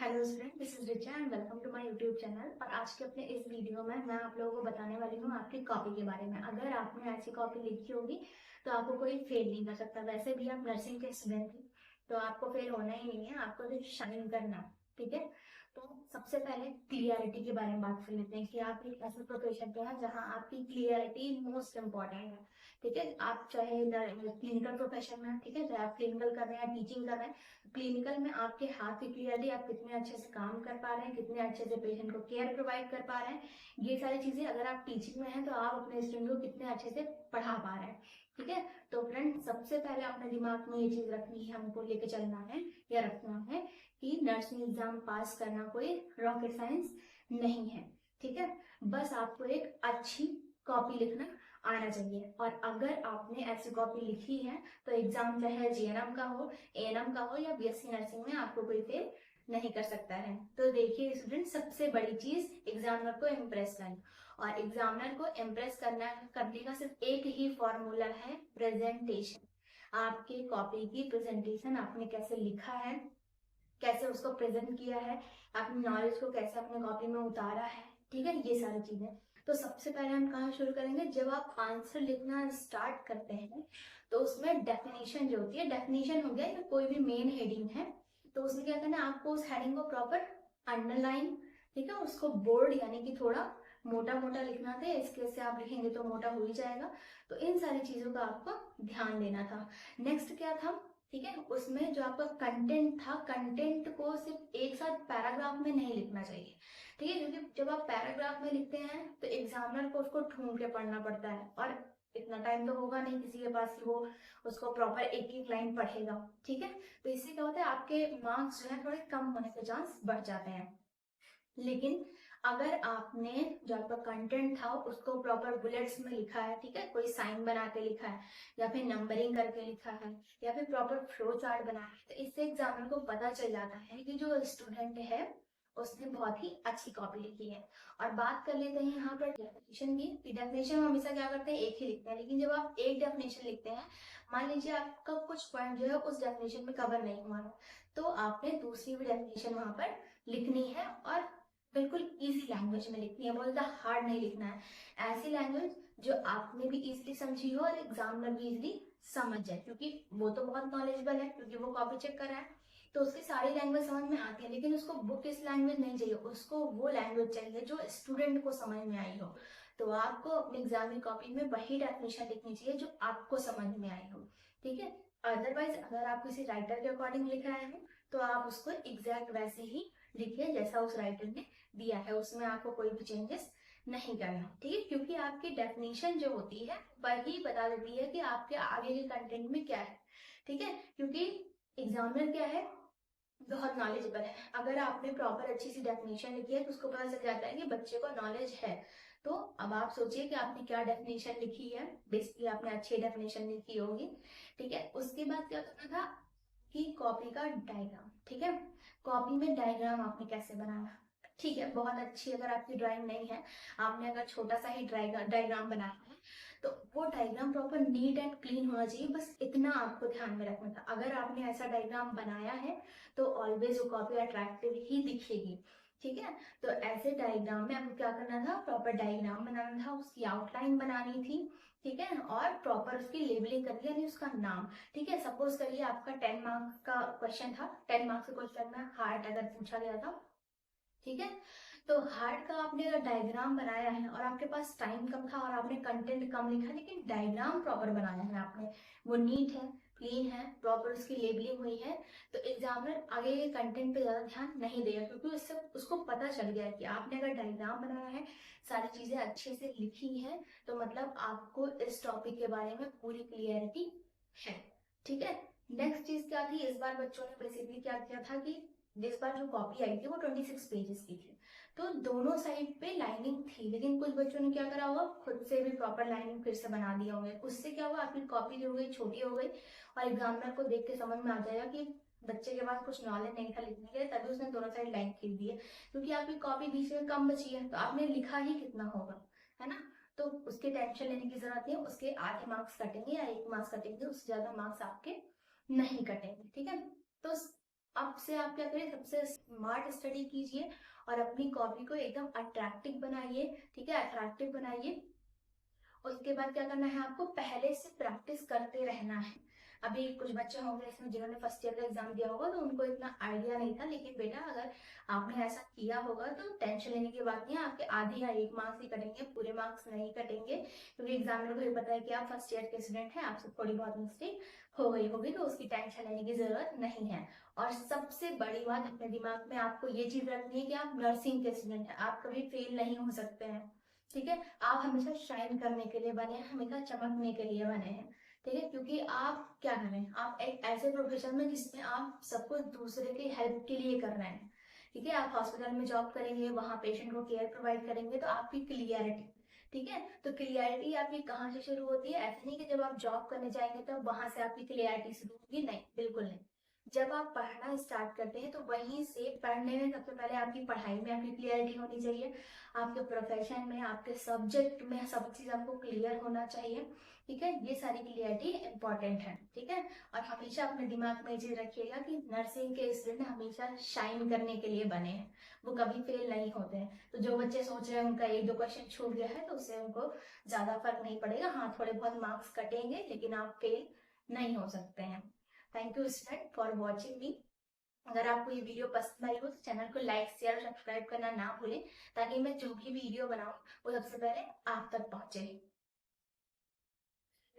Hello student, this is Richa and welcome to my YouTube channel. और आज के अपने इस वीडियो में मैं आप लोगों को बताने वाली हूँ आपकी कॉपी के बारे में। अगर आपने ऐसी कॉपी लिखी होगी तो आपको कोई फेल नहीं कर सकता। वैसे भी आप नर्सिंग के स्टूडेंट हैं तो आपको फेल होना ही नहीं है, आपको सिर्फ शाइन करना है। ठीक है, तो सबसे पहले क्लियरिटी के बारे में बात कर लेते हैं कि आप एक ऐसे प्रोफेशन पे हैं जहाँ आपकी क्लियरिटी मोस्ट इम्पोर्टेंट है। ठीक है, आप चाहे क्लिनिकल प्रोफेशन में हैं, ठीक है, चाहे आप क्लिनिकल कर रहे हैं, टीचिंग कर रहे हैं, क्लिनिकल में आपके हाथ की क्लियरली आप कितने अच्छे से काम कर पा रहे हैं, कितने अच्छे से पेशेंट को केयर प्रोवाइड कर पा रहे हैं, ये सारी चीजें। अगर आप टीचिंग में हैं तो आप अपने स्टूडेंट को कितने अच्छे से पढ़ा पा रहे हैं। ठीक है, तो फ्रेंड सबसे पहले अपने दिमाग में ये चीज रखनी है, हमको लेके चलना है या रखना है कि नर्सिंग एग्जाम पास करना कोई रॉकेट साइंस नहीं है। ठीक है, बस आपको एक अच्छी कॉपी लिखना आना चाहिए। और अगर आपने ऐसी कॉपी लिखी है तो एग्जाम चाहे जीएनएम का हो, एएनएम का हो या बीएससी नर्सिंग में, आपको कोई फेल नहीं कर सकता है। तो देखिए स्टूडेंट, सबसे बड़ी चीज एग्जामिनर को इम्प्रेस करना, और एग्जामिनर को इम्प्रेस करने का सिर्फ एक ही फॉर्मूला है, प्रेजेंटेशन। आपके कॉपी की प्रेजेंटेशन, आपने कैसे लिखा है, कैसे उसको प्रेजेंट किया है, अपनी नॉलेज को कैसे अपने कॉपी में उतारा है। ठीक है, ये सारी चीजें। तो सबसे पहले हम कहाँ शुरू करेंगे, जब आप आंसर लिखना स्टार्ट करते हैं तो उसमें डेफिनेशन जो होती है, डेफिनेशन हो गया या कोई भी मेन हेडिंग है तो उसमें क्या करना है, आपको उस हेडिंग को प्रॉपर अंडरलाइन, ठीक है, उसको बोल्ड यानी कि थोड़ा मोटा मोटा लिखना था। इसके से आप लिखेंगे तो मोटा हो ही जाएगा। तो इन सारी चीजों का आपको ध्यान देना था। नेक्स्ट क्या था, ठीक है, उसमें जो आपका कंटेंट था, कंटेंट को सिर्फ एक साथ पैराग्राफ में नहीं लिखना चाहिए। ठीक है, क्योंकि जब आप पैराग्राफ में लिखते हैं तो एग्जामिनर को उसको ढूंढ के पढ़ना पड़ता है, और इतना टाइम तो होगा नहीं किसी के पास कि वो उसको प्रॉपर एक एक लाइन पढ़ेगा। ठीक है, तो इससे क्या होता है, आपके मार्क्स जो है थोड़े कम होने के चांस बढ़ जाते हैं। लेकिन अगर आपने जो आपका कंटेंट था उसको प्रॉपर बुलेट्स में लिखा है, ठीक है, कोई साइन बना के लिखा है या फिर नंबरिंग करके लिखा है या फिर प्रॉपर फ्लो चार्ट बनाया है, तो इससे एग्जामिनर को पता चल जाता है कि जो स्टूडेंट है उसने बहुत ही अच्छी कॉपी लिखी है। और बात कर लेते हैं यहाँ पर डेफिनेशन की। डेफिनेशन हमेशा क्या करते हैं, एक ही लिखते हैं, लेकिन जब आप एक डेफिनेशन लिखते हैं, मान लीजिए आपका कुछ पॉइंट जो है उस डेफिनेशन में कवर नहीं हुआ है, तो आपने दूसरी भी डेफिनेशन वहां पर लिखनी है, और बिल्कुल इजी लैंग्वेज में लिखनी है, बहुत ज्यादा हार्ड नहीं लिखना है। ऐसी लैंग्वेज जो आपने भी इजीली समझी हो और एग्जामिनर भी इजीली समझ जाए, क्योंकि वो तो बहुत नॉलेजेबल है क्योंकि वो कॉपी चेक कर रहा है, तो उसकी सारी लैंग्वेज समझ में आती है। लेकिन उसको बुक इस लैंग्वेज नहीं चाहिए, उसको वो लैंग्वेज चाहिए जो स्टूडेंट को समझ में आई हो। तो आपको अपनी एग्जाम की कॉपी में वही डेफिनेशन लिखनी चाहिए जो आपको समझ में आई हो। ठीक है, अदरवाइज अगर आप किसी राइटर के अकॉर्डिंग लिख रहे हैं तो आप उसको एग्जैक्ट वैसे ही लिखिए जैसा उस राइटर ने दिया है, उसमें आपको कोई भी चेंजेस नहीं करना। ठीक है, क्योंकि आपकी डेफिनेशन जो होती है वही बता देती है कि आपके आगे के कंटेंट में क्या है। ठीक है, क्योंकि एग्जामिनर क्या है, बहुत नॉलेजेबल है। अगर आपने प्रॉपर अच्छी सी डेफिनेशन लिखी है तो उसको पता चल जाता है कि बच्चे को नॉलेज है। तो अब आप सोचिए कि आपने क्या डेफिनेशन लिखी है, बेसिकली आपने अच्छी डेफिनेशन लिखी होगी। ठीक है, उसके बाद क्या करना था कि कॉपी का डायग्राम। ठीक है, कॉपी में डायग्राम आपने कैसे बनाना, ठीक है, बहुत अच्छी अगर आपकी ड्राइंग नहीं है, आपने अगर छोटा सा ही डायग्राम बनाया है तो वो diagram proper neat and clean होना चाहिए। बस इतना आपको ध्यान में रखना था। अगर आपने ऐसा डायग्राम बनाया है तो ऑलवेज वो कॉपी अट्रैक्टिव ही दिखेगी। ठीक है, तो ऐसे डायग्राम में आपको क्या करना था, प्रॉपर डायग्राम बनाना था, उसकी आउटलाइन बनानी थी। ठीक है, और प्रॉपर उसकी लेबलिंग करनी, यानी उसका नाम। ठीक है, सपोज करिए आपका 10 मार्क्स का क्वेश्चन था, 10 मार्क्स का क्वेश्चन में हार्ट अगर पूछा गया था, ठीक है, तो हार्ट का आपने अगर डायग्राम बनाया है और आपके पास टाइम कम था और आपने कंटेंट कम लिखा, लेकिन डायग्राम प्रॉपर बनाया है आपने, वो नीट है, क्लीन है, प्रॉपर उसकी लेबलिंग हुई है, तो एग्जामिनर आगे के कंटेंट पे ज्यादा ध्यान नहीं देगा, क्योंकि उससे उसको पता चल गया कि आपने अगर डायग्राम बनाया है, सारी चीजें अच्छे से लिखी है, तो मतलब आपको इस टॉपिक के बारे में पूरी क्लियरिटी है। ठीक है, नेक्स्ट चीज क्या थी, इस बार बच्चों ने बेसिकली क्या किया था कि जिस बार जो कॉपी आई थी वो 26 पेजेस की थी, तो दोनों साइड पे लाइनिंग थी, लेकिन कुछ बच्चों ने क्या करा होगा, खुद से भी प्रॉपर लाइनिंग फिर से बना दिया होंगे। उससे क्या हुआ, आपकी कॉपी जो हो गई छोटी हो गई, और एग्जामिनर को देख के समझ में आ जाएगा कि बच्चे के पास कुछ नॉलेज नहीं था लिखने के लिए, तभी उसने दोनों साइड लाइन खींच दी है। क्योंकि आपकी कॉपी बीच में कम बची है तो आपने लिखा ही कितना होगा, है ना। तो उसके टेंशन लेने की जरूरत नहीं है, उसके आधे मार्क्स कटेंगे या 1 मार्क्स कटेंगे, उससे ज्यादा मार्क्स आपके नहीं कटेंगे। ठीक है, तो अब से आप क्या करिए, सबसे स्मार्ट स्टडी कीजिए और अपनी कॉपी को एकदम अट्रैक्टिव बनाइए, ठीक है, अट्रैक्टिव बनाइए। उसके बाद क्या करना है, आपको पहले से प्रैक्टिस करते रहना है। अभी कुछ बच्चे होंगे इसमें जिन्होंने फर्स्ट ईयर का एग्जाम दिया होगा तो उनको इतना आइडिया नहीं था, लेकिन बेटा अगर आपने ऐसा किया होगा तो टेंशन लेने की बात नहीं है। आपके आधे या 1 मार्क्स ही कटेंगे, पूरे मार्क्स नहीं कटेंगे, क्योंकि एग्जामिनर को भी पता है कि आप फर्स्ट ईयर के स्टूडेंट हैं, आपसे थोड़ी बहुत मिस्टेक हो गई होगी तो उसकी टेंशन लेने की जरूरत नहीं है। और सबसे बड़ी बात, अपने दिमाग में आपको ये चीज रखनी है कि आप नर्सिंग के स्टूडेंट हैं, आप कभी फेल नहीं हो सकते हैं, ठीक है। आप हमेशा शाइन करने के लिए बने हैं, हमेशा चमकने के लिए बने हैं, ठीक है। क्योंकि आप क्या कर रहे हैं, आप एक ऐसे प्रोफेशन में जिसमें आप सब कुछ दूसरे की हेल्प के लिए कर रहे हैं, ठीक है। आप हॉस्पिटल में जॉब करेंगे, वहां पेशेंट को केयर प्रोवाइड करेंगे तो आपकी क्लियरिटी, ठीक है। तो क्लियरिटी आपकी कहाँ से शुरू होती है, ऐसा नहीं कि जब आप जॉब करने जाएंगे तो वहां से आपकी क्लियरिटी शुरू होगी, नहीं, बिल्कुल नहीं। जब आप पढ़ना स्टार्ट करते हैं तो वहीं से पढ़ने में सबसे पहले आपकी पढ़ाई में आपकी क्लियरिटी होनी चाहिए, आपके प्रोफेशन में, आपके सब्जेक्ट में सब चीज आपको क्लियर होना चाहिए, ठीक है। ये सारी क्लियरिटी इंपॉर्टेंट है, ठीक है। और हमेशा अपने दिमाग में ये चीज रखिएगा कि नर्सिंग के स्टूडेंट हमेशा शाइन करने के लिए बने हैं, वो कभी फेल नहीं होते हैं। तो जो बच्चे सोच रहे हैं उनका 1-2 क्वेश्चन छूट गया है तो उससे उनको ज्यादा फर्क नहीं पड़ेगा, हाँ थोड़े बहुत मार्क्स कटेंगे लेकिन आप फेल नहीं हो सकते हैं। Thank you student for watching मी। अगर आपको ये वीडियो पसंद आई हो तो चैनल को लाइक शेयर और सब्सक्राइब करना ना भूलें, ताकि मैं जो भी वीडियो बनाऊं वो सबसे पहले आप तक पहुंचे।